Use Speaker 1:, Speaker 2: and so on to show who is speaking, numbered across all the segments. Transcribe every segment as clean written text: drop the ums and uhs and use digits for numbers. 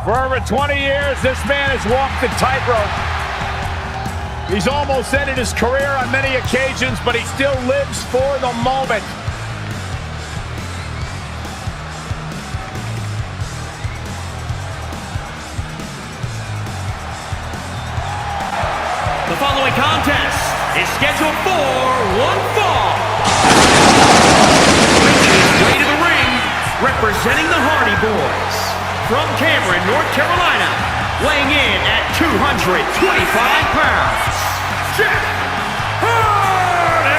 Speaker 1: For over 20 years, this man has walked the tightrope. He's almost ended his career on many occasions, but he still lives for the moment.
Speaker 2: The following contest is scheduled for one fall. Making his way to the ring, representing the Hardy Boys, from Cameron, North Carolina, weighing in at 225 pounds, Jeff Hardy!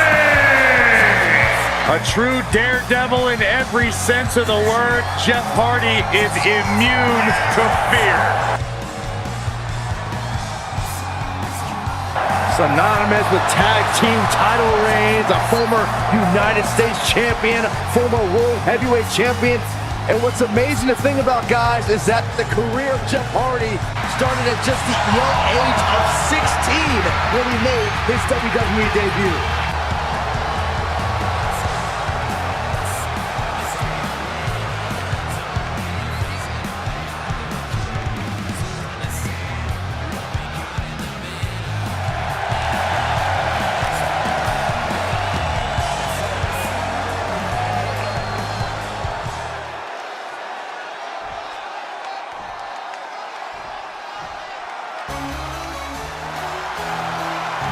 Speaker 1: A true daredevil in every sense of the word, Jeff Hardy is immune to fear. Synonymous with tag team title reigns, a former United States champion, former World Heavyweight champion. And what's amazing to think about, guys, is that the career of Jeff Hardy started at just the young age of 16 when he made his WWE debut.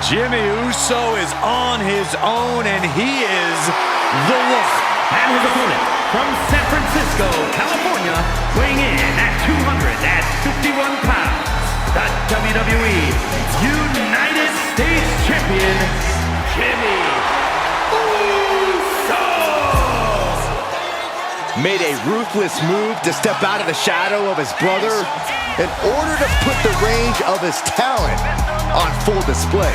Speaker 3: Jimmy Uso is on his own, and he is the one.
Speaker 2: And his opponent, from San Francisco, California, weighing in at 251 pounds, the WWE United States Champion, Jimmy Uso!
Speaker 4: Made a ruthless move to step out of the shadow of his brother in order to put the range of his talent on full display.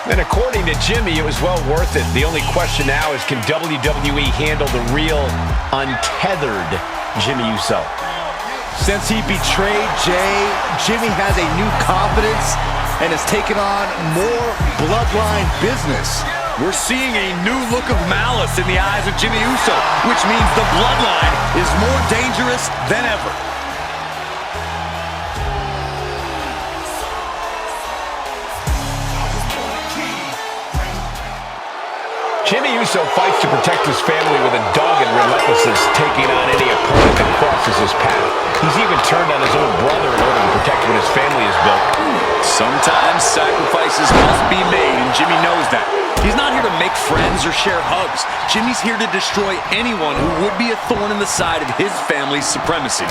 Speaker 1: And according to Jimmy, it was well worth it. The only question now is, can WWE handle the real, untethered Jimmy Uso?
Speaker 4: Since he betrayed Jay, Jimmy has a new confidence and has taken on more bloodline business.
Speaker 3: We're seeing a new look of malice in the eyes of Jimmy Uso, which means the bloodline is more dangerous than ever.
Speaker 1: Jimmy Uso fights to protect his family with a dogged relentlessness, taking on any opponent that crosses his path. He's even turned on his own brother in order to protect what his family has built.
Speaker 3: Sometimes sacrifices must be made, and Jimmy knows that. He's not here to make friends or share hugs. Jimmy's here to destroy anyone who would be a thorn in the side of his family's supremacy.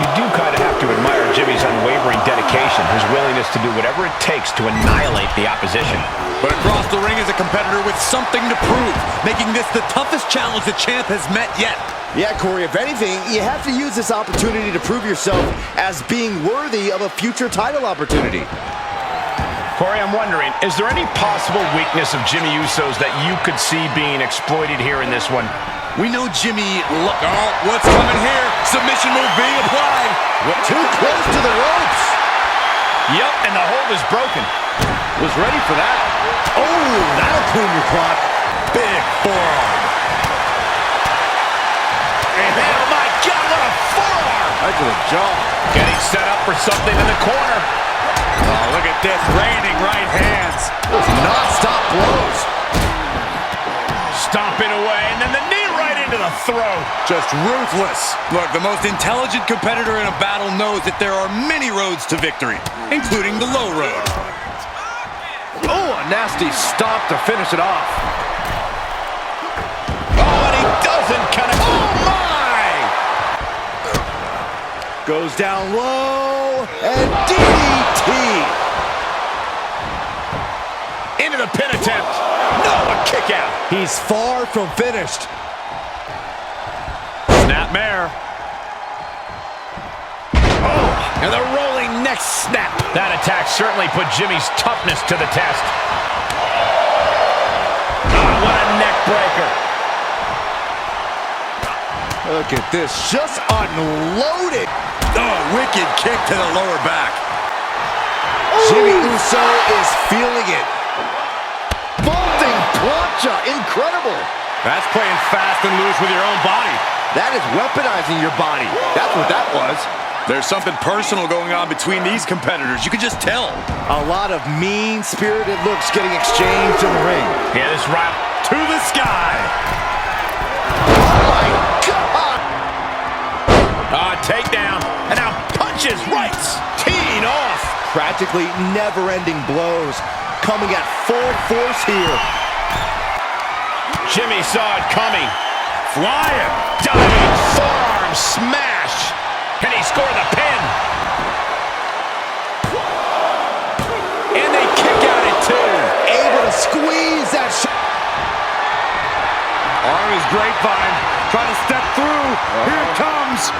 Speaker 1: You do kind of have to admire Jimmy's unwavering dedication, his willingness to do whatever it takes to annihilate the opposition.
Speaker 3: But across the ring is a competitor with something to prove, making this the toughest challenge the champ has met yet.
Speaker 4: Yeah, Corey, if anything, you have to use this opportunity to prove yourself as being worthy of a future title opportunity.
Speaker 1: Corey, I'm wondering, is there any possible weakness of Jimmy Uso's that you could see being exploited here in this one?
Speaker 3: We know Jimmy... Oh, what's coming here? Submission move being applied.
Speaker 4: Too close to the ropes.
Speaker 1: Yep, and the hold is broken.
Speaker 4: Was ready for that. Oh, that'll clean your clock.
Speaker 3: Big forearm.
Speaker 1: And oh my God, what a forearm!
Speaker 4: Right to the jaw.
Speaker 1: Getting set up for something in the corner.
Speaker 3: Oh, look at this, raining right hands.
Speaker 4: Non-stop blows.
Speaker 1: Stomping away, and then the knee right into the throat.
Speaker 3: Just ruthless. Look, the most intelligent competitor in a battle knows that there are many roads to victory, including the low road.
Speaker 4: Oh, a nasty stomp to finish it off.
Speaker 1: Oh, and he doesn't connect. Oh, my!
Speaker 4: Goes down low, and DDT.
Speaker 1: Into the pin attempt. No, a kick out.
Speaker 4: He's far from finished.
Speaker 1: Snapmare. Oh, and the rolling neck snap. That attack certainly put Jimmy's toughness to the test. Oh, what a neck breaker.
Speaker 4: Look at this, just unloaded.
Speaker 3: Oh, wicked kick to the lower back.
Speaker 4: Jimmy Uso is feeling it. Vaulting plancha, incredible.
Speaker 3: That's playing fast and loose with your own body.
Speaker 4: That is weaponizing your body. That's what that was.
Speaker 3: There's something personal going on between these competitors. You can just tell.
Speaker 4: A lot of mean-spirited looks getting exchanged in the ring.
Speaker 3: Yeah, this route to the sky.
Speaker 4: Oh my God!
Speaker 3: Takedown. And now punches rights. Teeing off.
Speaker 4: Practically never-ending blows coming at full force here.
Speaker 3: Jimmy saw it coming. Flying. Diving forearm smash. And he scored the pin. And they kick out at 2.
Speaker 4: Able to squeeze that shot.
Speaker 3: Arm is grapevine. Trying to step through. Here it comes.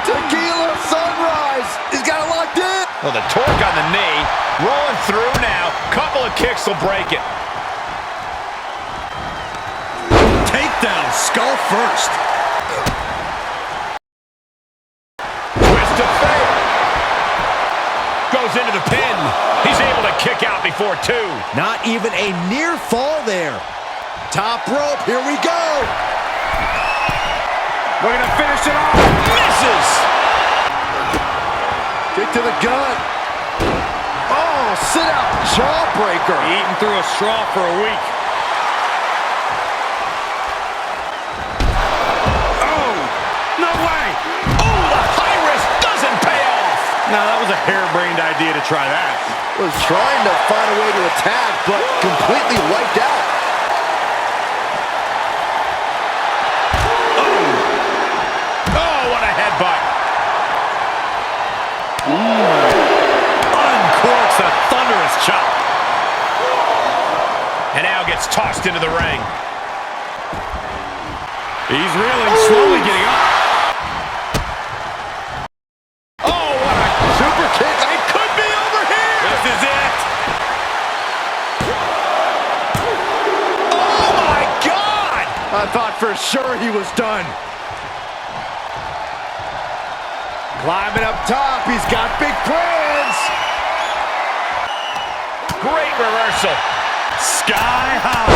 Speaker 4: Tequila sunrise. He's got it locked in.
Speaker 3: Well, the torque on the knee. Rolling through now. Couple of kicks will break it. Takedown. Skull first. Twist of fate. Goes into the pin. He's able to kick out before 2.
Speaker 4: Not even a near fall there. Top rope. Here we go.
Speaker 3: We're going to finish it off. Misses.
Speaker 4: Kick to the gut. Oh, sit out jawbreaker.
Speaker 3: Eating through a straw for a week. Oh, no way. Oh, the high risk doesn't pay off. Now, that was a harebrained idea to try that.
Speaker 4: Was trying to find a way to attack, but completely wiped out.
Speaker 3: Oh, what a headbutt. Uncorks a thunderous chop. And now gets tossed into the ring. He's reeling, slowly getting up. Oh, what a super kick. It could be over here. This is it. Oh, my God.
Speaker 4: I thought for sure he was done. Climbing up top, he's got big plans.
Speaker 3: Great reversal. Sky high.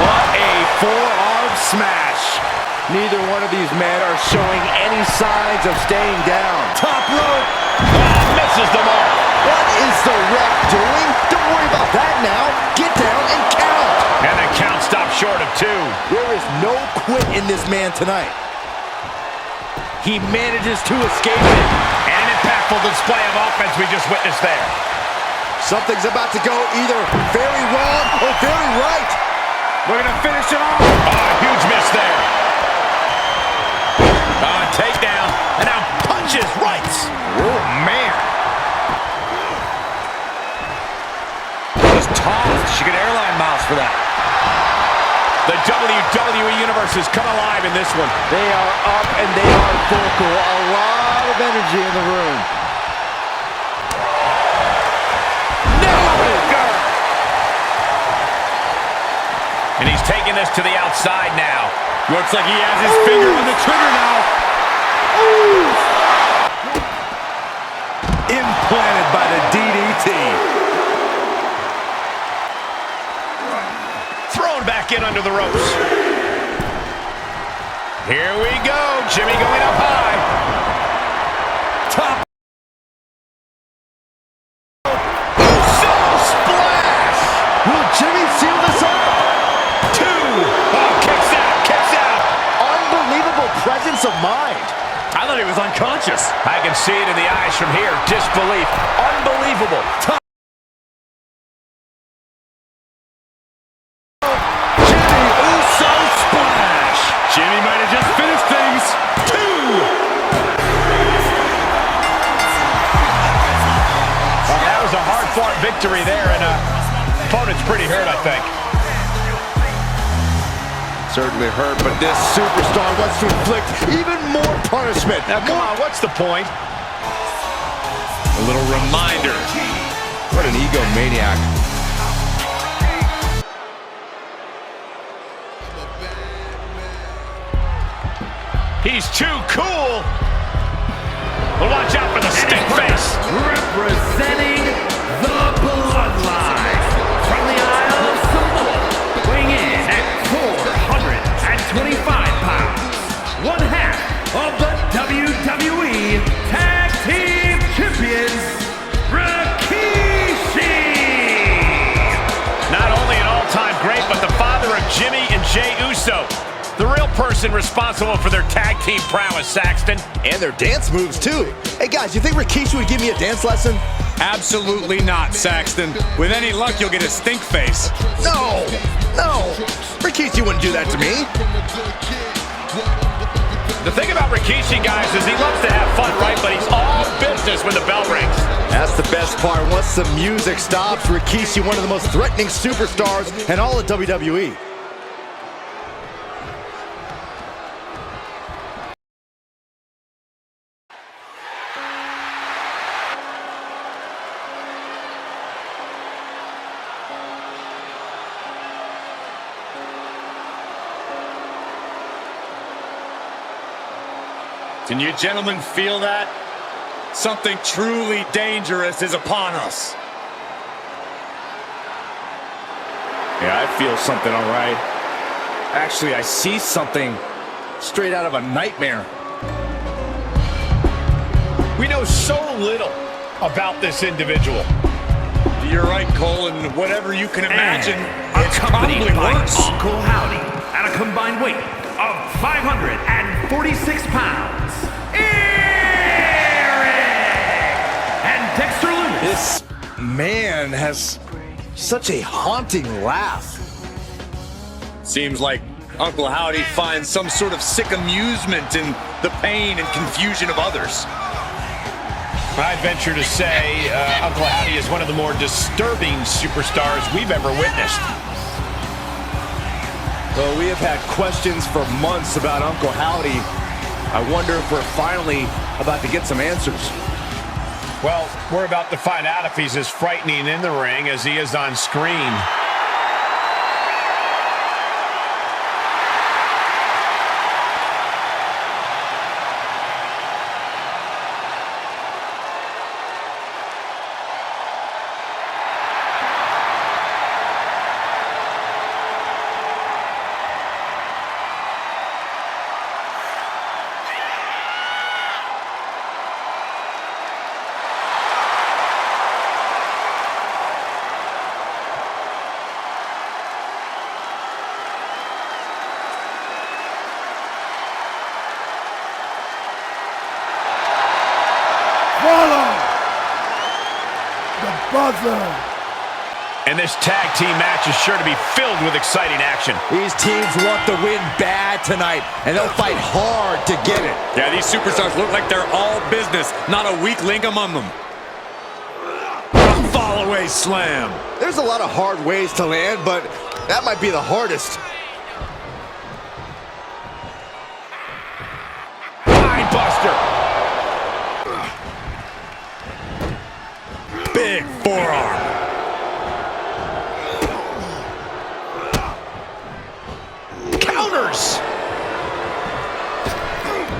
Speaker 4: What a forearm smash. Neither one of these men are showing any signs of staying down. Top rope.
Speaker 3: Oh, misses the mark.
Speaker 4: What is the ref doing? Don't worry about that now. Get down and count.
Speaker 3: And the count stopped short of 2.
Speaker 4: There is no quit in this man tonight. He manages to escape it.
Speaker 3: And an impactful display of offense we just witnessed there.
Speaker 4: Something's about to go either very wrong or very right.
Speaker 3: We're going to finish it off. Oh, huge miss there. Takedown. And now punches rights. Oh, man. Just tossed. She could airline miles for that. The WWE Universe has come alive in this one.
Speaker 4: They are up and they are vocal. A lot of energy in the room.
Speaker 3: And he's taking this to the outside now. Looks like he has his finger on the trigger now. Ooh. Implanted by the DDT. Thrown back in under the ropes. Here we go. Jimmy going up high. Top. Splash.
Speaker 4: Will Jimmy seal this up?
Speaker 3: 2. Oh, kicks out.
Speaker 4: Unbelievable presence of mind.
Speaker 3: I thought he was unconscious. I can see it in the eyes from here. Disbelief. Unbelievable. Jimmy Uso splash. Jimmy might have just finished things. 2. Well, that was a hard-fought victory there, and opponent's pretty hurt, I think.
Speaker 4: Certainly hurt, but this superstar wants to inflict even more punishment.
Speaker 3: Now, come on, what's the point? A little reminder.
Speaker 4: What an egomaniac.
Speaker 2: He's too cool. Well, watch out for the stick face.
Speaker 5: Representing the Bloodline from the Isle of Samoa, weighing in at 425 pounds, one half of the WWE Tag Team
Speaker 2: Jey Uso, the real person responsible for their tag team prowess, Saxton.
Speaker 4: And their dance moves, too. Hey, guys, you think Rikishi would give me a dance lesson?
Speaker 3: Absolutely not, Saxton. With any luck, you'll get a stink face.
Speaker 4: No! Rikishi wouldn't do that to me.
Speaker 2: The thing about Rikishi, guys, is he loves to have fun, right? But he's all business when the bell rings.
Speaker 4: That's the best part. Once the music stops, Rikishi, one of the most threatening superstars in all of WWE.
Speaker 3: Can you gentlemen feel that? Something truly dangerous is upon us.
Speaker 4: Yeah, I feel something, all right. Actually, I see something straight out of a nightmare.
Speaker 2: We know so little about this individual.
Speaker 3: You're right, Cole, and whatever you can imagine, it's
Speaker 5: Accompanied
Speaker 3: probably
Speaker 5: by
Speaker 3: worse.
Speaker 5: Uncle Howdy at a combined weight of 546 pounds, Eric and Dexter Loomis.
Speaker 4: This man has such a haunting laugh.
Speaker 3: Seems like Uncle Howdy finds some sort of sick amusement in the pain and confusion of others.
Speaker 2: I venture to say Uncle Howdy is one of the more disturbing superstars we've ever witnessed.
Speaker 4: Well, we have had questions for months about Uncle Howdy. I wonder if we're finally about to get some answers.
Speaker 2: Well, we're about to find out if he's as frightening in the ring as he is on screen. And this tag team match is sure to be filled with exciting action.
Speaker 4: These teams want the win bad tonight, and they'll fight hard to get it.
Speaker 3: Yeah, these superstars look like they're all business, not a weak link among them. Fall away slam.
Speaker 4: There's a lot of hard ways to land, but that might be the hardest.
Speaker 2: Mind buster.
Speaker 3: Big forearm.
Speaker 2: Counters.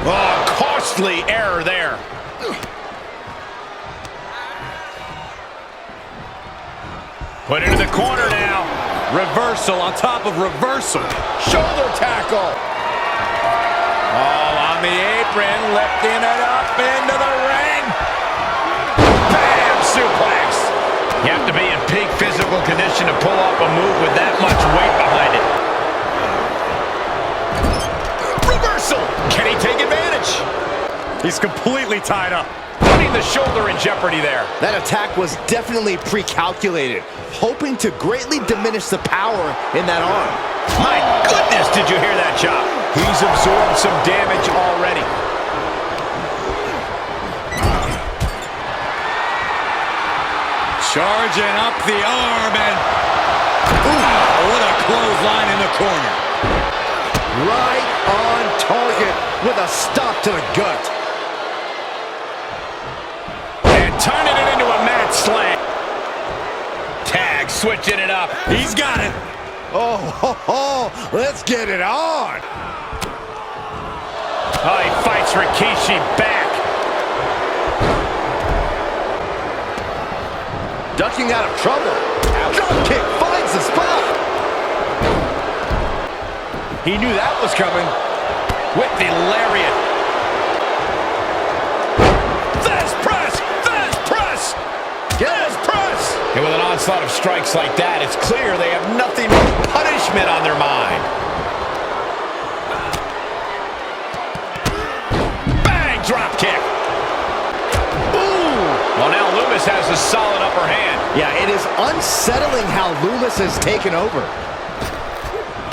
Speaker 2: Oh, costly error there. Put into the corner now.
Speaker 3: Reversal on top of reversal.
Speaker 2: Shoulder tackle.
Speaker 3: All on the apron, lifting it up into the ring.
Speaker 2: Bam! Suplex. You have to be in peak physical condition to pull off a move with that much weight behind it. Reversal. Can he take advantage?
Speaker 3: He's completely tied up.
Speaker 2: Putting the shoulder in jeopardy there.
Speaker 4: That attack was definitely pre-calculated, hoping to greatly diminish the power in that arm.
Speaker 2: My goodness, did you hear that chop? He's absorbed some damage already.
Speaker 3: Charging up the arm and... Ooh, what a clothesline in the corner.
Speaker 4: Right on target with a stop to the gut.
Speaker 2: And turning it into a mat slam. Tag, switching it up.
Speaker 3: He's got it.
Speaker 4: Oh, ho, ho, let's get it on.
Speaker 2: Oh, he fights Rikishi back.
Speaker 4: Ducking out of trouble. Drop kick finds the spot. He knew that was coming.
Speaker 2: With the lariat. Fast press! Fast press! Fast press! And with an onslaught of strikes like that, it's clear they have nothing but punishment on their mind.
Speaker 3: has a solid upper hand.
Speaker 4: Yeah, it is unsettling how Loomis has taken over.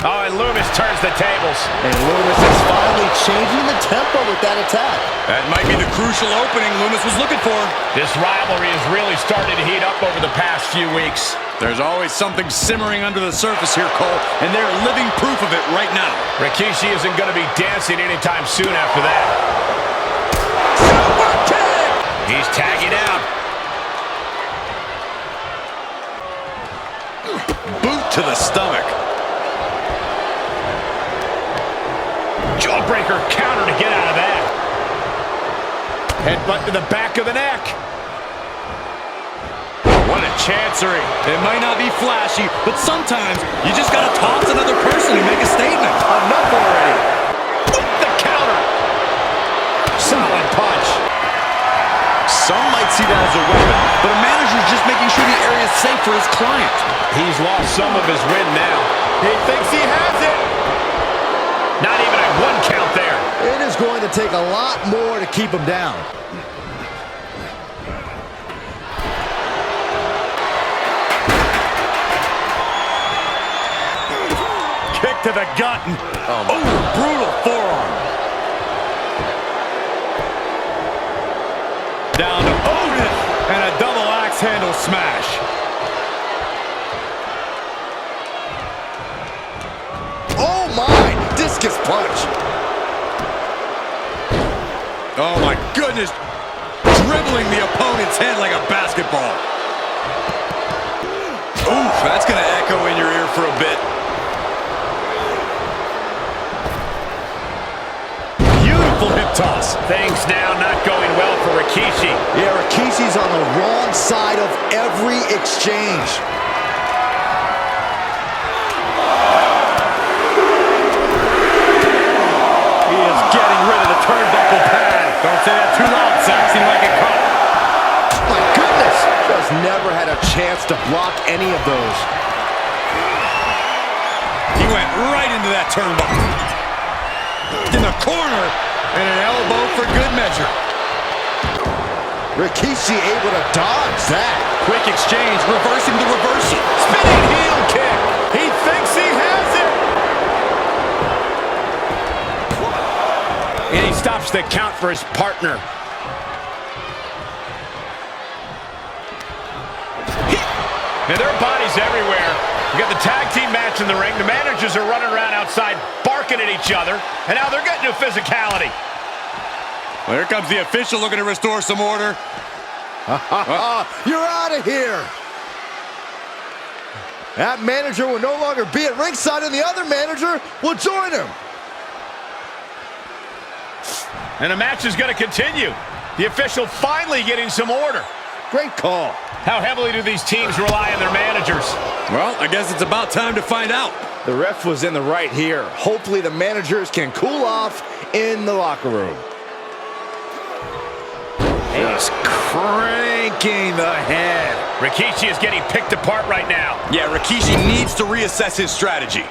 Speaker 3: Oh, and Loomis turns the tables.
Speaker 4: And Loomis is finally changing the tempo with that attack.
Speaker 3: That might be the crucial opening Loomis was looking for.
Speaker 5: This rivalry has really started to heat up over the past few weeks.
Speaker 3: There's always something simmering under the surface here, Cole, and they're living proof of it right now.
Speaker 5: Rikishi isn't going to be dancing anytime soon after that.
Speaker 3: Super kick!
Speaker 5: He's tagging out.
Speaker 3: Boot to the stomach.
Speaker 5: Jawbreaker counter to get out of that. Headbutt to the back of the neck.
Speaker 3: What a chancery. It might not be flashy, but sometimes you just gotta toss another person and make a statement.
Speaker 4: Enough already.
Speaker 3: The counter.
Speaker 5: Solid punch.
Speaker 3: Some might see that as a weapon, but a manager's just making sure the area is safe for his client.
Speaker 5: He's lost some of his wind now.
Speaker 1: He thinks he has it.
Speaker 5: Not even a 1 count there.
Speaker 4: It is going to take a lot more to keep him down.
Speaker 3: Kick to the gut. Oh, brutal forearm. Down to Odin, and a double axe handle smash.
Speaker 4: Oh my, discus punch.
Speaker 3: Oh my goodness. Dribbling the opponent's head like a basketball. Oof, that's gonna echo in your ear for a bit. Beautiful hip toss.
Speaker 5: Things now not going well for Rikishi.
Speaker 4: Yeah, Rikishi's on the wrong side of every exchange.
Speaker 3: He is getting rid of the turnbuckle pad. Don't say that too loud, Saxon, like it caught.
Speaker 4: My goodness, just never had a chance to block any of those.
Speaker 3: He went right into that turnbuckle. In the corner, and an elbow for good measure.
Speaker 4: Rikishi able to dodge that.
Speaker 3: Quick exchange, reversing the reversal. Spinning heel kick. He thinks he has it.
Speaker 5: And he stops the count for his partner. And there are bodies everywhere. We got the tag team match in the ring. The managers are running around outside, barking at each other. And now they're getting to physicality.
Speaker 3: Well, here comes the official looking to restore some order.
Speaker 4: You're out of here. That manager will no longer be at ringside, and the other manager will join him.
Speaker 5: And the match is going to continue. The official finally getting some order.
Speaker 4: Great call.
Speaker 5: How heavily do these teams rely on their managers?
Speaker 3: Well, I guess it's about time to find out.
Speaker 4: The ref was in the right here. Hopefully the managers can cool off in the locker room.
Speaker 3: Just cranking the head.
Speaker 5: Rikishi is getting picked apart right now.
Speaker 3: Yeah, Rikishi needs to reassess his strategy.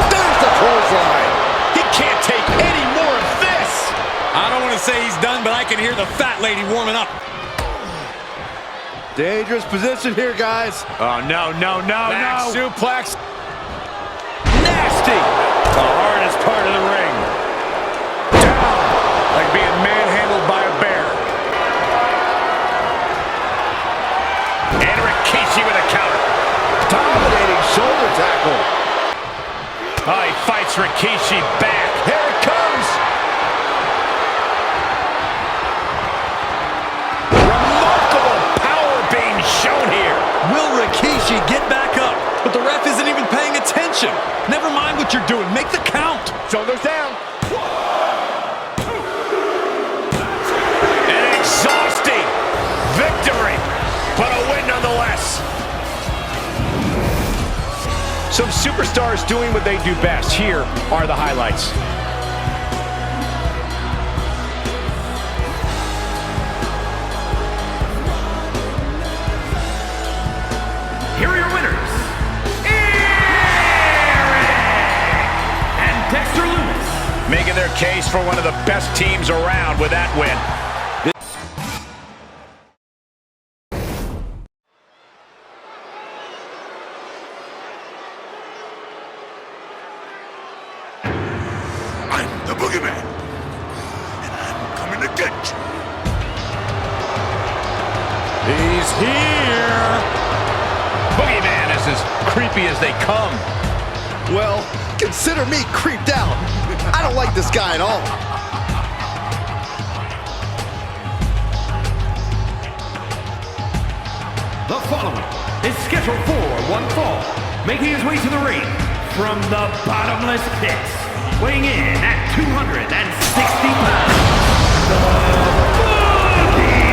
Speaker 4: There's the clothesline.
Speaker 5: He can't take any more of this.
Speaker 3: I don't want to say he's done, but I can hear the fat lady warming up.
Speaker 4: Dangerous position here, guys.
Speaker 5: Oh, no, no, no,
Speaker 3: Back
Speaker 5: no.
Speaker 3: suplex.
Speaker 5: Nasty. The hardest part of the ring. Down. Like being manhandled by a bear. And Rikishi with a counter.
Speaker 4: Dominating shoulder tackle.
Speaker 5: Oh, he fights Rikishi back. Here it comes. Remarkable power being shown here.
Speaker 3: Will Rikishi get back up? But the ref isn't even paying attention. Never mind what you're doing. Make the count.
Speaker 5: Shoulders down. An exhausting victory, but a win nonetheless. Some superstars doing what they do best. Here are the highlights. Here are your winners. Making their case for one of the best teams around with that win.
Speaker 6: I'm the boogeyman, and I'm coming to get you.
Speaker 5: He's here. Boogeyman is as creepy as they come.
Speaker 4: Well, consider me creeped out. I don't like this guy at all.
Speaker 2: The following is scheduled for one fall, making his way to the ring from the bottomless pits, weighing in at 260 pounds, the Boogeyman!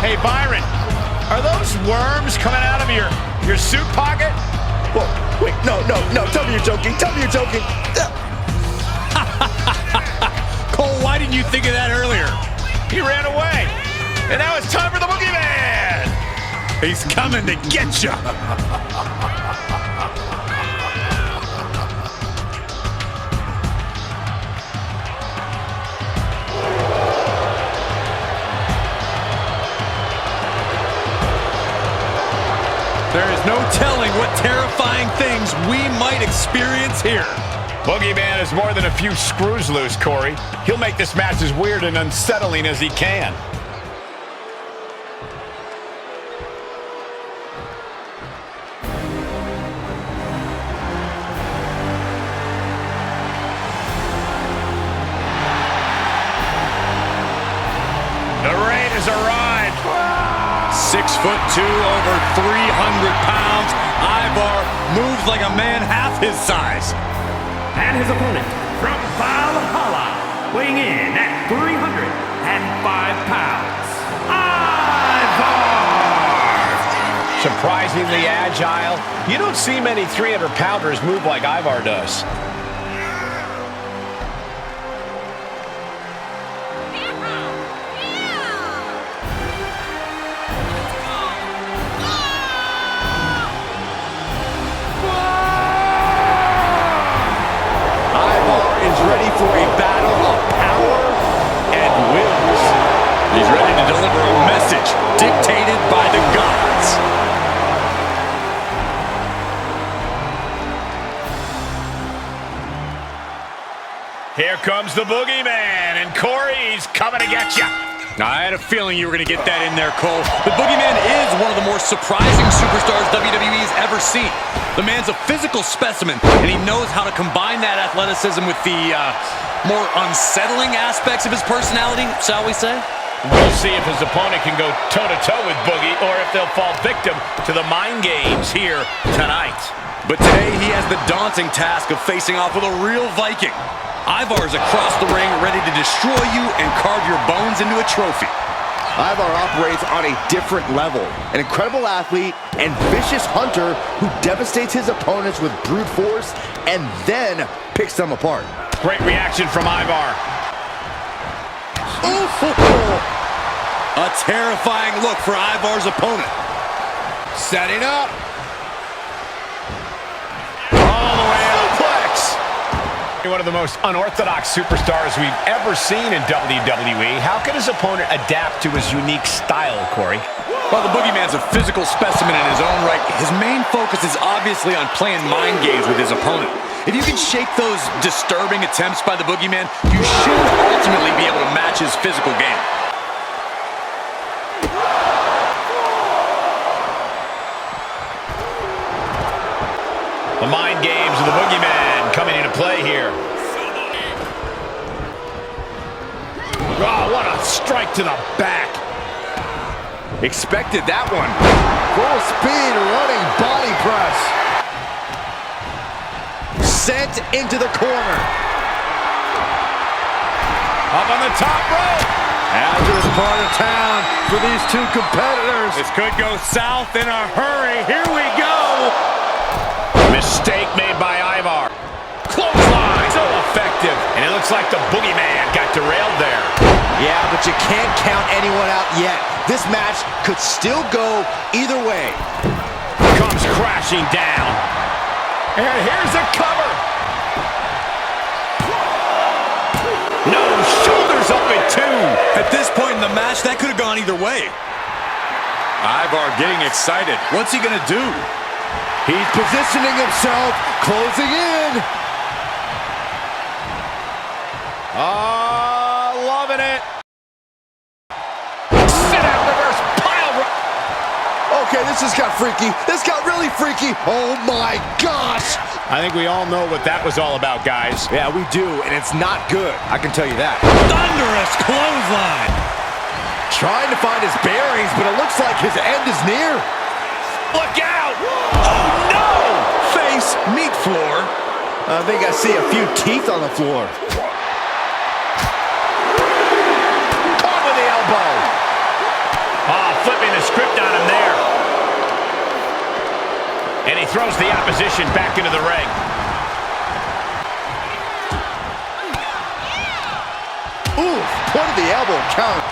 Speaker 5: Hey, Byron, are those worms coming out of your suit pocket?
Speaker 4: Whoa, wait, no. Tell me you're joking. Tell me you're joking.
Speaker 3: Cole, why didn't you think of that earlier?
Speaker 5: He ran away. And now it's time for the Boogeyman.
Speaker 3: He's coming to get you. There is no telling what terrifying things we might experience here.
Speaker 5: Boogeyman is more than a few screws loose, Corey. He'll make this match as weird and unsettling as he can. The rain has arrived.
Speaker 3: 6'2", over 300 pounds. Ivar moves like a man half his size.
Speaker 2: And his opponent from Valhalla, weighing in at 305 pounds, Ivar!
Speaker 5: Surprisingly agile. You don't see many 300-pounders move like Ivar does.
Speaker 4: Ready for a battle of power and wills.
Speaker 3: He's ready to deliver a message dictated by the gods.
Speaker 5: Here comes the Boogeyman, and Corey's coming to get you.
Speaker 3: I had a feeling you were going to get that in there, Cole. The Boogeyman is one of the more surprising superstars WWE's ever seen. The man's a physical specimen, and he knows how to combine that athleticism with the more unsettling aspects of his personality, shall we say?
Speaker 5: We'll see if his opponent can go toe-to-toe with Boogie, or if they'll fall victim to the mind games here tonight.
Speaker 3: But today, he has the daunting task of facing off with a real Viking. Ivar's across the ring, ready to destroy you and carve your bones into a trophy.
Speaker 4: Ivar operates on a different level. An incredible athlete and vicious hunter who devastates his opponents with brute force and then picks them apart.
Speaker 5: Great reaction from Ivar.
Speaker 3: A terrifying look for Ivar's opponent.
Speaker 5: Setting up. All the way out. Suplex. One of the most unorthodox superstars we've ever seen in WWE. How can his opponent adapt to his unique style, Corey?
Speaker 3: Well, the Boogeyman's a physical specimen in his own right. His main focus is obviously on playing mind games with his opponent. If you can shake those disturbing attempts by the Boogeyman, you should ultimately be able to match his physical game.
Speaker 5: The mind games of the Boogeyman coming into play here. Oh, what a strike to the back.
Speaker 4: Expected that one. Full speed running body press. Sent into the corner.
Speaker 5: Up on the top rope.
Speaker 4: Hazardous part of town for these two competitors.
Speaker 5: This could go south in a hurry. Here we go. Mistake made by Ivar. Clothesline. So effective. And it looks like the Boogeyman got derailed there.
Speaker 4: Yeah, but you can't count anyone out yet. This match could still go either way.
Speaker 5: comes crashing down. And here's the cover. No, shoulders up at 2.
Speaker 3: At this point in the match, that could have gone either way. Ivar getting excited. What's he going to do?
Speaker 4: He's positioning himself, closing in.
Speaker 5: Loving it. Sit out reverse pile.
Speaker 4: Okay, this just got freaky. This got really freaky. Oh my gosh.
Speaker 5: I think we all know what that was all about, guys.
Speaker 4: Yeah, we do, and it's not good. I can tell you that.
Speaker 3: Thunderous clothesline.
Speaker 4: Trying to find his bearings, but it looks like his end is near.
Speaker 5: Look out! Oh no!
Speaker 3: Face, meat floor.
Speaker 4: I think I see a few teeth on the floor.
Speaker 5: Caught with the elbow. Flipping the script on him there. And he throws the opposition back into the ring.
Speaker 4: Ooh, what did the elbow count?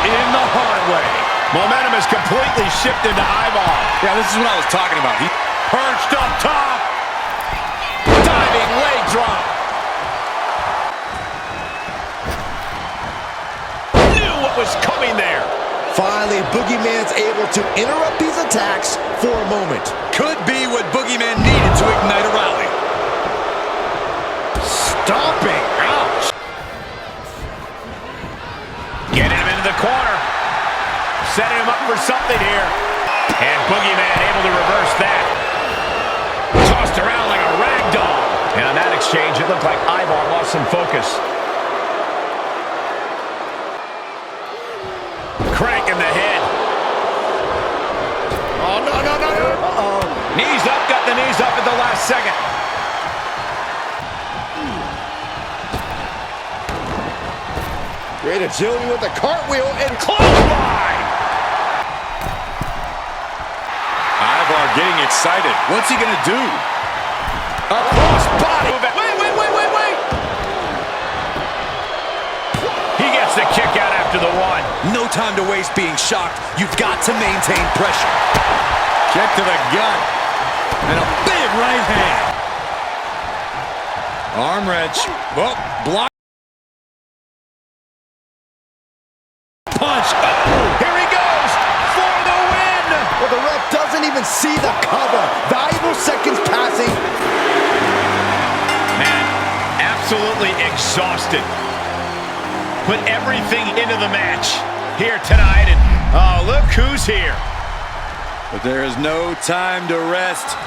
Speaker 5: In the hard way. Momentum has completely shifted to Ivar.
Speaker 3: Yeah, this is what I was talking about. He
Speaker 5: Perched up top. Diving leg drop. Knew what was coming there.
Speaker 4: Finally, Boogeyman's able to interrupt these attacks for a moment.
Speaker 3: could be what Boogeyman needed to ignite a rally.
Speaker 4: Stomping. Ouch.
Speaker 5: Getting him into the corner. Setting him up for something here. And Boogeyman able to reverse that. Tossed around like a rag doll. And on that exchange, it looked like Ivar lost some focus. Crank in the head. Oh, no. Uh-oh. Knees up, got the knees up at the last second.
Speaker 4: Great agility with the cartwheel and
Speaker 5: Clothesline!
Speaker 3: Ivar getting excited. What's he gonna do?
Speaker 5: Across body. Wait. He gets the kick out after the one.
Speaker 3: No time to waste being shocked. You've got to maintain pressure. Kick to the gut. And a big right hand. Arm wrench. Oh, block. Punch. Oh,
Speaker 5: Here he goes for the win.
Speaker 4: well, the ref doesn't even see the cover. Valuable seconds passing.
Speaker 5: Man, absolutely exhausted. Put everything into the match here tonight, and oh, look who's here.
Speaker 3: But there is no time to rest.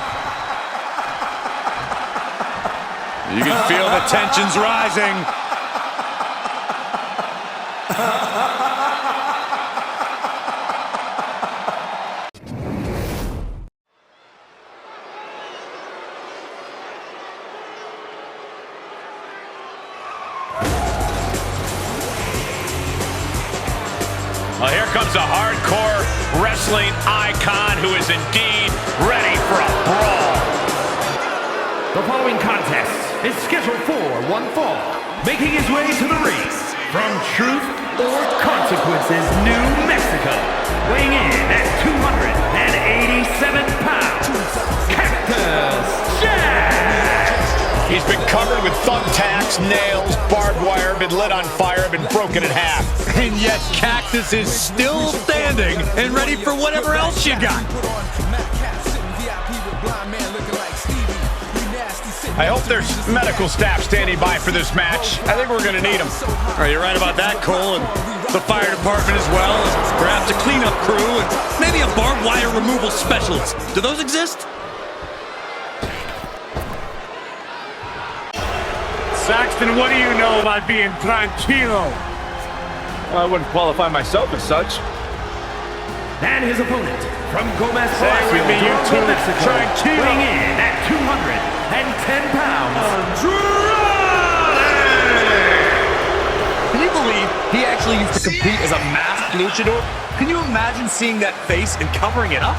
Speaker 3: You can feel the tensions rising.
Speaker 5: Well, here comes a hardcore wrestling icon who is indeed ready for a brawl.
Speaker 2: The following contest is scheduled for one fall. Making his way to the ring from Truth or Consequences, New Mexico. Weighing in at 287 pounds, Cactus Jack!
Speaker 5: He's been covered with thumbtacks, nails, barbed wire, been lit on fire, been broken in half.
Speaker 3: And yet Cactus is still standing and ready for whatever else you got.
Speaker 5: I hope there's medical staff standing by for this match. I think we're going to need them.
Speaker 3: Are you right about that, Cole? And the fire department as well, and perhaps a cleanup crew, and maybe a barbed wire removal specialist. Do those exist?
Speaker 7: Saxton, what do you know about being tranquilo?
Speaker 1: Well, I wouldn't qualify myself as such.
Speaker 2: And his opponent from Gomez
Speaker 5: Say with me, you two.
Speaker 2: Mexico,
Speaker 5: Tranquilo.
Speaker 2: weighing in at 210 pounds,
Speaker 8: Can you believe he actually used to compete as a masked luchador? Can you imagine seeing that face and covering it up?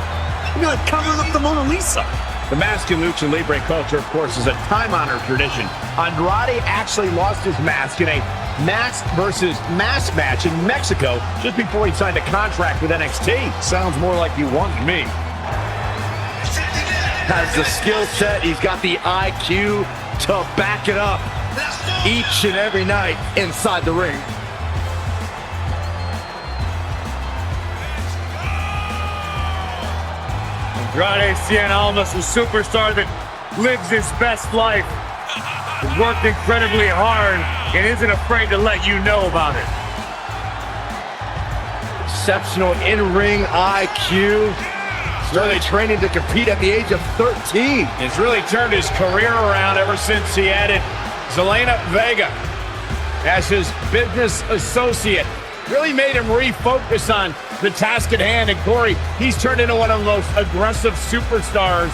Speaker 8: It'd be like covering up the Mona Lisa.
Speaker 5: The mask in Lucha Libre culture, of course, is a time-honored tradition. Andrade actually lost his mask in a mask versus mask match in Mexico just before he signed a contract with NXT.
Speaker 7: Sounds more like you want me.
Speaker 1: Has the skill set, he's got the IQ to back it up each and every night inside the ring.
Speaker 7: Andrade Cien Almas, a superstar that lives his best life, has worked incredibly hard and isn't afraid to let you know about it.
Speaker 1: Exceptional in-ring IQ. Started training to compete at the age of 13.
Speaker 5: He's really turned his career around ever since he added Zelina Vega as his business associate. Really made him refocus on the task at hand. And Corey, he's turned into one of the most aggressive superstars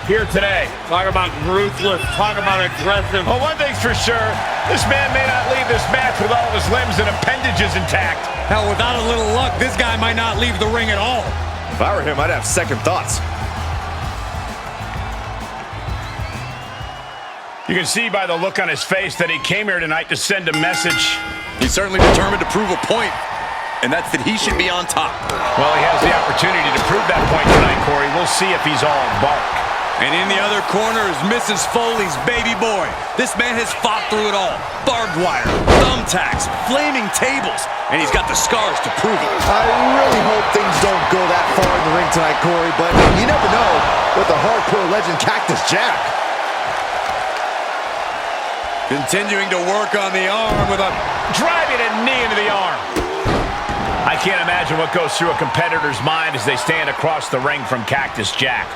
Speaker 5: here today.
Speaker 7: Talk about ruthless, talk about aggressive.
Speaker 5: Well, one thing's for sure, this man may not leave this match with all of his limbs and appendages intact.
Speaker 3: Hell, without a little luck, this guy might not leave the ring at all.
Speaker 4: If I were him, I'd have second thoughts.
Speaker 5: You can see by the look on his face that he came here tonight to send a message.
Speaker 3: He's certainly determined to prove a point, and that's that he should be on top.
Speaker 5: Well, he has the opportunity to prove that point tonight, Corey. We'll see if he's all bark.
Speaker 3: And in the other corner is Mrs. Foley's baby boy. This man has fought through it all. Barbed wire, thumbtacks, flaming tables, and he's got the scars to prove it.
Speaker 4: I really hope things don't go that far in the ring tonight, Corey, but you never know with the hardcore legend Cactus Jack.
Speaker 3: Continuing to work on the arm with a
Speaker 5: Driving a knee into the arm. I can't imagine what goes through a competitor's mind as they stand across the ring from Cactus Jack.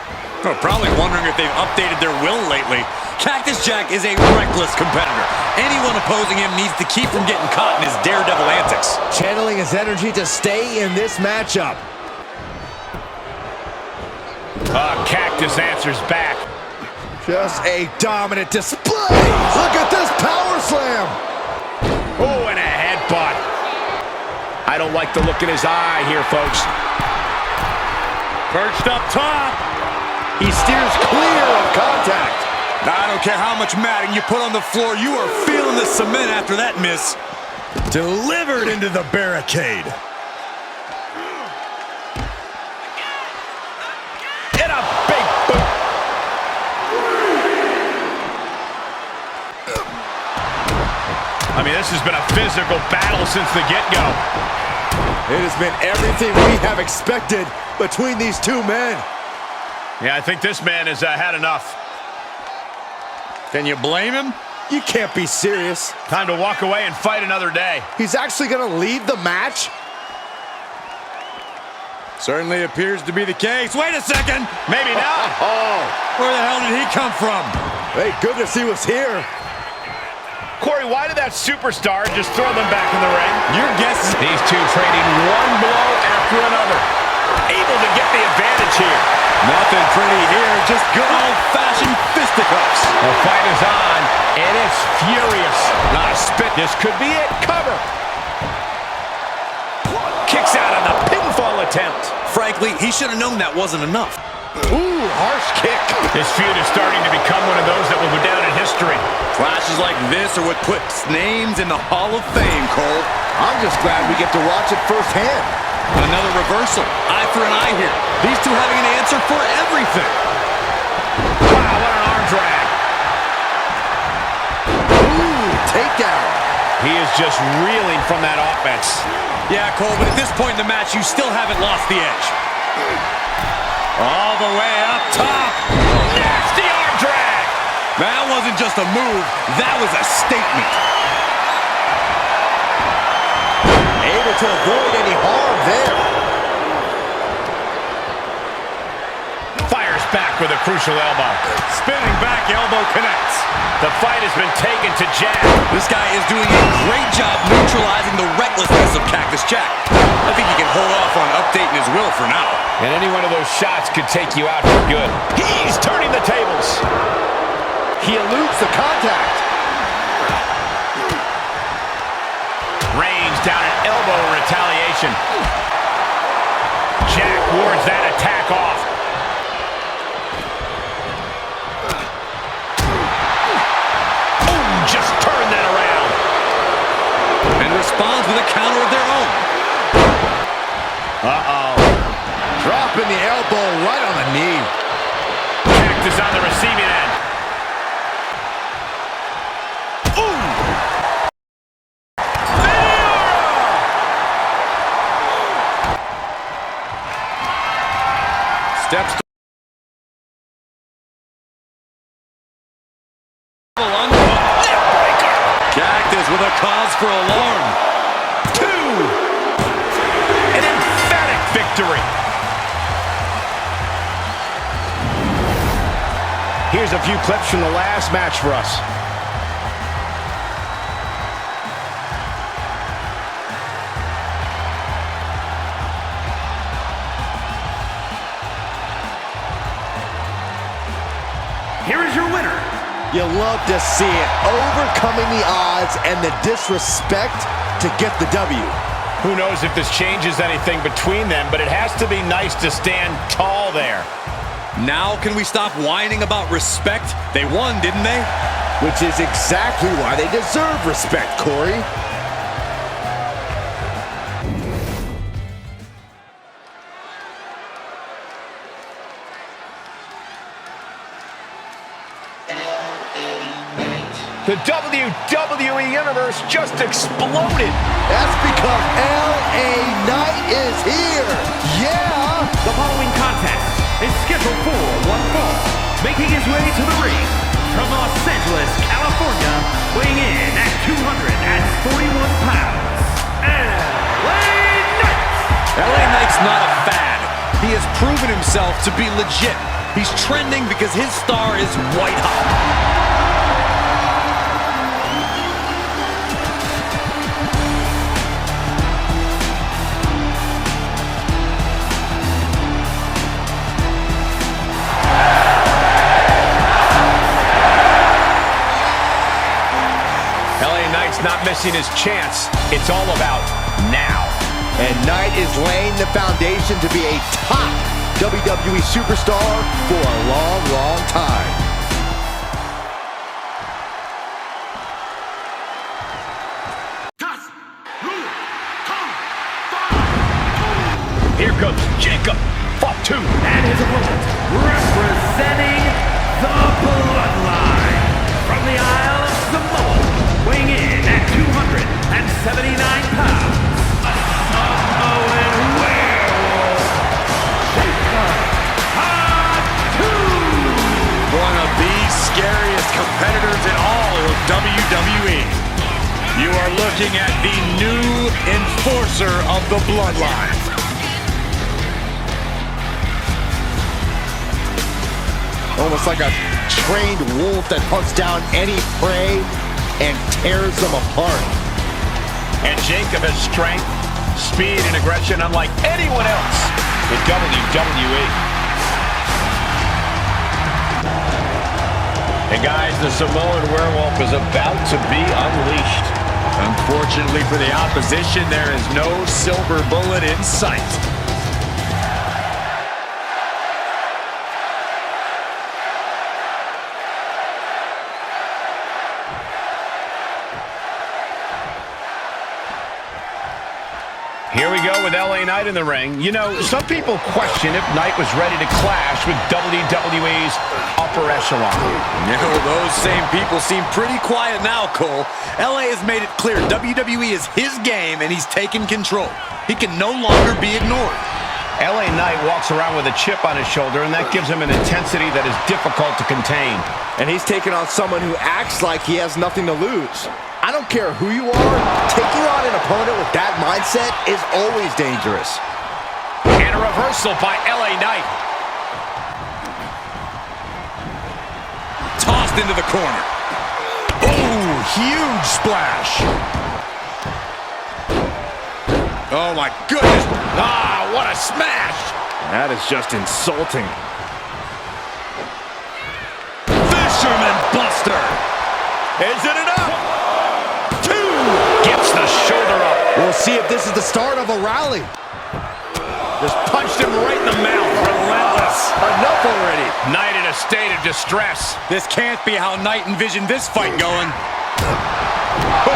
Speaker 3: Oh, probably wondering if they've updated their will lately. Cactus Jack is a reckless competitor. Anyone opposing him needs to keep from getting caught in his daredevil antics.
Speaker 4: Channeling his energy to stay in this matchup.
Speaker 5: Cactus answers back.
Speaker 4: Just a dominant display. Look at this power slam.
Speaker 5: Oh, and a headbutt. I don't like the look in his eye here, folks.
Speaker 7: Perched up top.
Speaker 4: He steers clear of contact.
Speaker 3: I don't care how much matting you put on the floor, you are feeling the cement after that miss.
Speaker 4: Delivered into the barricade.
Speaker 5: And a big boot. I mean, this has been a physical battle since the get-go.
Speaker 4: It has been everything we have expected between these two men.
Speaker 5: Yeah, I think this man has had enough.
Speaker 3: Can you blame him?
Speaker 4: You can't be serious.
Speaker 5: Time to walk away and fight another day.
Speaker 4: He's actually going to leave the match?
Speaker 3: Certainly appears to be the case. Wait a second!
Speaker 5: Maybe not.
Speaker 3: Where the hell did he come from?
Speaker 4: Thank goodness he was here.
Speaker 5: Corey, why did that superstar just throw them back in the ring?
Speaker 3: Your guess is...
Speaker 5: These two trading one blow after another. Able to get the advantage here.
Speaker 3: Nothing pretty here, just good old-fashioned fisticuffs.
Speaker 5: The fight is on, and it's furious. Not a spit. This could be it. Cover. Kicks out on the pinfall attempt.
Speaker 3: Frankly, he should have known that wasn't enough.
Speaker 4: Ooh, harsh kick.
Speaker 5: This feud is starting to become one of those that will go down in history.
Speaker 3: Clashes like this are what puts names in the Hall of Fame, Cole.
Speaker 4: I'm just glad we get to watch it firsthand.
Speaker 3: Another reversal. Eye for an eye here. These two having an answer for everything.
Speaker 5: Wow, what an arm drag.
Speaker 4: Ooh, takedown.
Speaker 5: He is just reeling from that offense.
Speaker 3: Yeah, Cole, but at this point in the match, you still haven't lost the edge. All the way up top.
Speaker 5: Nasty arm drag.
Speaker 3: That wasn't just a move. That was a statement.
Speaker 4: Able to avoid any harm there.
Speaker 5: Fires back with a crucial elbow.
Speaker 3: Spinning back elbow connects.
Speaker 5: The fight has been taken to Jack.
Speaker 3: This guy is doing a great job neutralizing the recklessness of Cactus Jack. I think he can hold off on updating his will for now.
Speaker 5: And any one of those shots could take you out for good. He's turning the tables.
Speaker 4: He eludes the contact.
Speaker 5: Range down an elbow in retaliation. Jack wards that attack off. Just turn that around.
Speaker 3: responds with a counter of their own.
Speaker 4: Uh-oh. Dropping the elbow right on the knee.
Speaker 5: Cactus on the receiving end.
Speaker 3: Steps to Cactus with a cause for alarm.
Speaker 5: 2. An emphatic victory. Here's a few clips from the last match for us.
Speaker 2: Here is your winner.
Speaker 4: You love to see it, overcoming the odds and the disrespect to get the W.
Speaker 5: Who knows if this changes anything between them, but it has to be nice to stand tall there.
Speaker 3: Now can we stop whining about respect? They won, didn't they?
Speaker 4: Which is exactly why they deserve respect, Corey.
Speaker 5: The WWE Universe just exploded.
Speaker 4: That's because LA Knight is here. Yeah.
Speaker 2: The following contest is scheduled for one fall. Making his way to the ring from Los Angeles, California, weighing in at 241 pounds, LA Knight.
Speaker 3: LA Knight's not a fad. He has proven himself to be legit. He's trending because his star is white hot.
Speaker 5: Not missing his chance. It's all about now.
Speaker 4: And Knight is laying the foundation to be a top WWE superstar for a long, long time.
Speaker 5: Here comes Jacob. Fought 2.
Speaker 2: And his opponent, representing the Bloodline from the Isle of Samoa, weighing in at 279 pounds, a Samoan werewolf, Jacob Fatu.
Speaker 3: One of the scariest competitors in all of WWE. You are looking at the new enforcer of the Bloodline.
Speaker 4: Almost like a trained wolf that hunts down any prey and tears them apart.
Speaker 5: And Jacob has strength, speed, and aggression unlike anyone else in WWE. And guys, the Samoan werewolf is about to be unleashed.
Speaker 3: Unfortunately for the opposition, there is no silver bullet in sight.
Speaker 5: Here we go with LA Knight in the ring. You know, some people question if Knight was ready to clash with WWE's upper echelon.
Speaker 3: No, those same people seem pretty quiet now, Cole. LA has made it clear WWE is his game and he's taken control. He can no longer be ignored.
Speaker 5: LA Knight walks around with a chip on his shoulder, and that gives him an intensity that is difficult to contain.
Speaker 4: And he's taking on someone who acts like he has nothing to lose. I don't care who you are, taking on an opponent with that mindset is always dangerous.
Speaker 5: And a reversal by LA Knight.
Speaker 3: Tossed into the corner. Oh, huge splash. Oh my goodness.
Speaker 5: Ah, what a smash.
Speaker 4: That is just insulting.
Speaker 3: Fisherman Buster.
Speaker 5: Is it enough? 2. Gets the shoulder up.
Speaker 4: We'll see if this is the start of a rally.
Speaker 5: Just punched him right in the mouth. Relentless.
Speaker 4: Enough already.
Speaker 5: Knight in a state of distress.
Speaker 3: This can't be how Knight envisioned this fight going. Oh,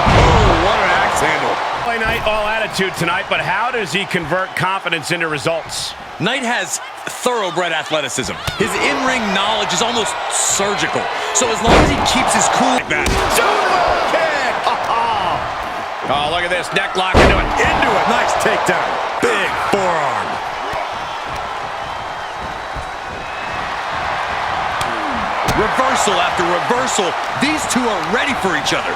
Speaker 3: what an axe handle.
Speaker 5: LA Knight all attitude tonight, but how does he convert confidence into results?
Speaker 8: Knight has thoroughbred athleticism. His in-ring knowledge is almost surgical. So as long as he keeps his cool like that.
Speaker 5: Kick! Oh, look at this. Neck lock into it. Into it.
Speaker 4: Nice takedown.
Speaker 8: Big forearm. Reversal after reversal. These two are ready for each other.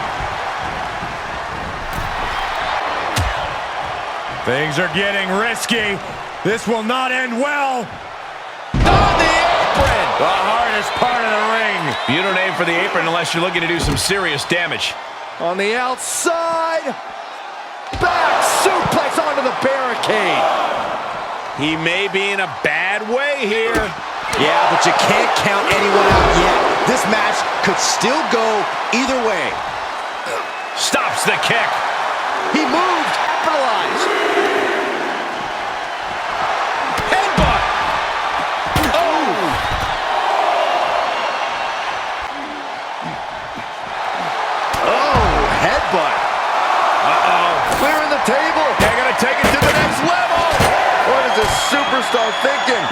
Speaker 7: Things are getting risky. This will not end well.
Speaker 5: On the apron! The hardest part of the ring. You don't aim for the apron unless you're looking to do some serious damage.
Speaker 4: On the outside. Back suplex onto the barricade.
Speaker 5: He may be in a bad way here.
Speaker 4: Yeah, but you can't count anyone out yet. This match could still go either way.
Speaker 5: Stops the kick.
Speaker 4: He moved. Capitalized.
Speaker 5: Headbutt. Oh!
Speaker 4: Oh, headbutt.
Speaker 5: Uh-oh.
Speaker 4: Clearing the table.
Speaker 5: They're going to take it to the next level.
Speaker 4: What is this superstar thinking?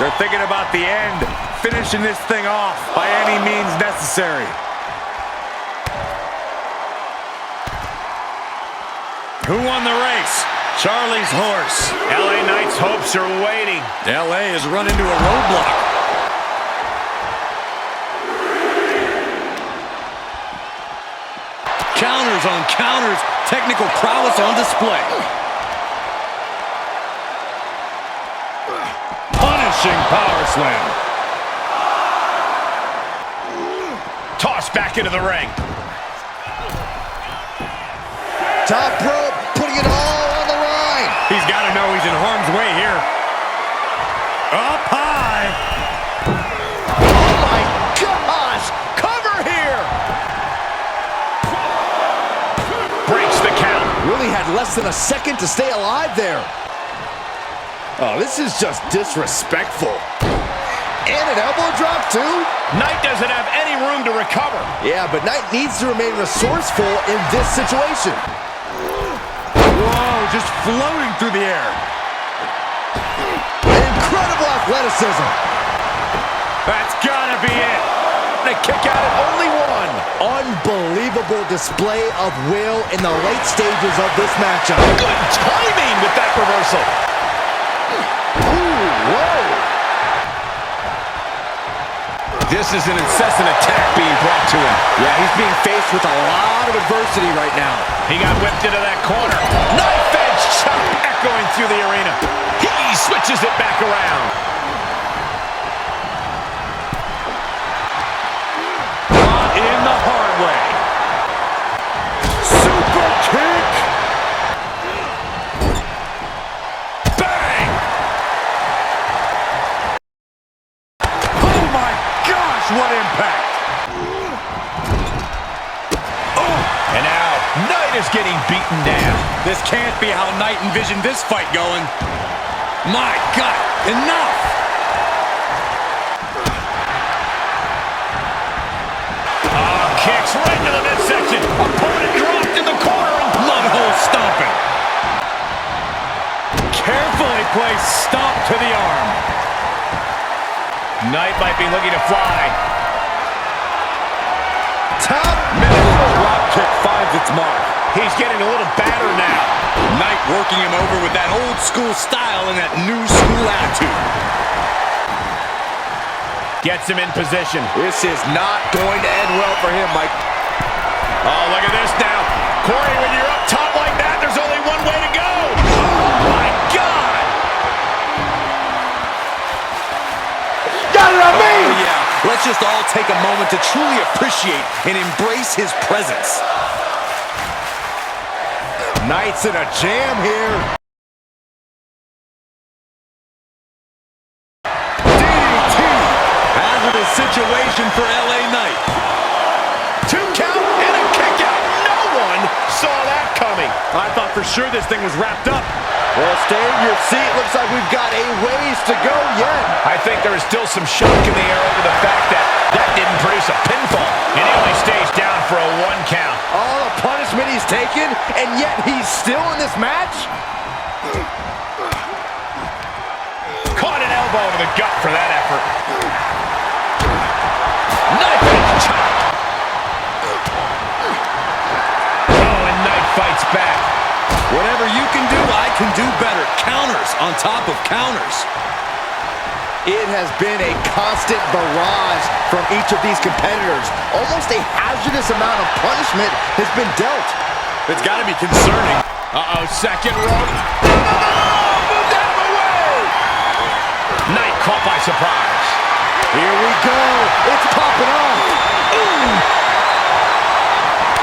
Speaker 7: They're thinking about the end, finishing this thing off by any means necessary. Who won the race? Charlie's horse.
Speaker 5: LA Knight's hopes are waiting.
Speaker 8: LA has run into a roadblock. Counters on counters. Technical prowess on display.
Speaker 7: Punishing power slam.
Speaker 5: Tossed back into the ring.
Speaker 4: Top rope, putting it all on the line.
Speaker 7: He's got to know he's in harm's way here. Up high.
Speaker 4: Oh my gosh! Cover here!
Speaker 5: Breaks the count.
Speaker 4: Really had less than a second to stay alive there. Oh, this is just disrespectful. And an elbow drop, too?
Speaker 5: Knight doesn't have any room to recover.
Speaker 4: Yeah, but Knight needs to remain resourceful in this situation.
Speaker 7: Whoa, just floating through the air.
Speaker 4: Incredible athleticism.
Speaker 7: That's gotta be it.
Speaker 4: And a kick out at only one. Unbelievable display of will in the late stages of this matchup.
Speaker 5: Good timing with that reversal.
Speaker 4: Ooh, whoa.
Speaker 5: This is an incessant attack being brought to him.
Speaker 4: Yeah, he's being faced with a lot of adversity right now.
Speaker 5: He got whipped into that corner. Knife edge chop echoing through the arena. He switches it back around.
Speaker 7: Caught in the hard way. Super kick.
Speaker 5: Bang!
Speaker 7: Oh my gosh, what impact.
Speaker 5: And now, Knight is getting beaten down.
Speaker 8: This can't be how Knight envisioned this fight going. My God, enough!
Speaker 5: Kicks right into the midsection. Opponent dropped in the corner.
Speaker 8: Mud hole stomping.
Speaker 7: Carefully placed stomp to the arm.
Speaker 5: Knight might be looking to fly.
Speaker 4: Top
Speaker 7: Middle drop kick finds its mark.
Speaker 5: He's getting a little battered now.
Speaker 8: Knight working him over with that old school style and that new school attitude.
Speaker 5: Gets him in position.
Speaker 4: This is not going to end well for him, Mike.
Speaker 5: Oh, look at this now. Corey, when you're up top like that, there's only one way to go. Oh, my God.
Speaker 4: Got it on me!
Speaker 8: Oh, yeah. Let's just all take a moment to truly appreciate and embrace his presence.
Speaker 4: Knight's in a jam here.
Speaker 8: DDT. Hazardous situation for LA Knight.
Speaker 5: 2 count and a kick out. No one saw that coming.
Speaker 7: I thought for sure this thing was wrapped up.
Speaker 4: Well, stay in your seat. Looks like we've got a ways to go yet.
Speaker 5: I think there is still some shock in the air over the fact that didn't produce a pinfall. And he only stays down for a 1 count.
Speaker 4: All the punishment he's taken, and yet he's still in this match?
Speaker 5: Caught an elbow to the gut for that effort.
Speaker 3: Knife edge chop.
Speaker 5: Oh, and Knight fights back.
Speaker 3: Whatever you can do, I can do better. Counters on top of counters.
Speaker 4: It has been a constant barrage from each of these competitors. Almost a hazardous amount of punishment has been dealt.
Speaker 3: It's got to be concerning.
Speaker 5: Uh-oh, second rope. Moved out of the way. Knight caught by surprise.
Speaker 4: Here we go. It's popping off. Ooh.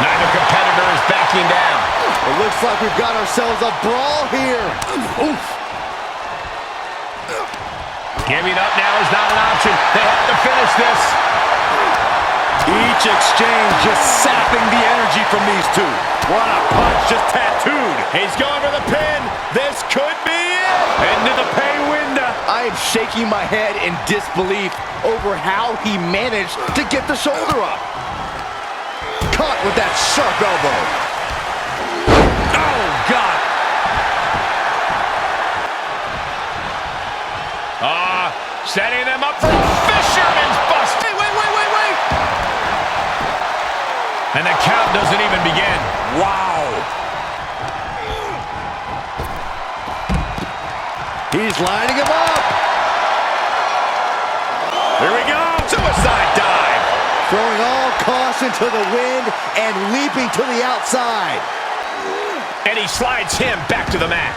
Speaker 5: Neither competitor is backing down.
Speaker 4: It looks like we've got ourselves a brawl here. Oof.
Speaker 5: Giving up now is not an option. They have to finish this.
Speaker 3: Each exchange just sapping the energy from these two.
Speaker 5: What a punch, just tattooed. He's going for the pin. This could be it. Into the pay window.
Speaker 4: I am shaking my head in disbelief over how he managed to get the shoulder up. Caught with that sharp elbow.
Speaker 5: Oh, God. Setting them up for a fisherman's bust. Hey, wait. And the count doesn't even begin.
Speaker 3: Wow.
Speaker 4: He's lining him up.
Speaker 5: Here we go. Suicide dive.
Speaker 4: Throwing all caution to the wind and leaping to the outside.
Speaker 5: And he slides him back to the mat.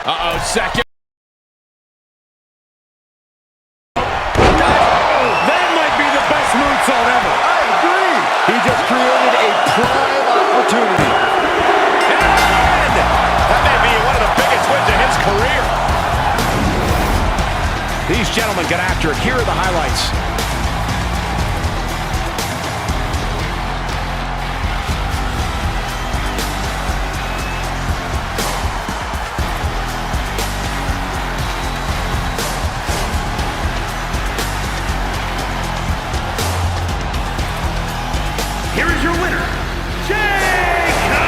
Speaker 5: Uh-oh, second.
Speaker 7: That might be the best moonsault ever.
Speaker 4: I agree. He just created a prime opportunity.
Speaker 5: And that may be one of the biggest wins of his career. These gentlemen get after it. Here are the highlights.
Speaker 2: Here is your winner, Jacob!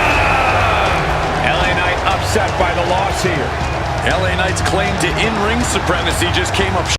Speaker 5: LA Knight upset by the loss here.
Speaker 3: LA Knight's claim to in-ring supremacy just came up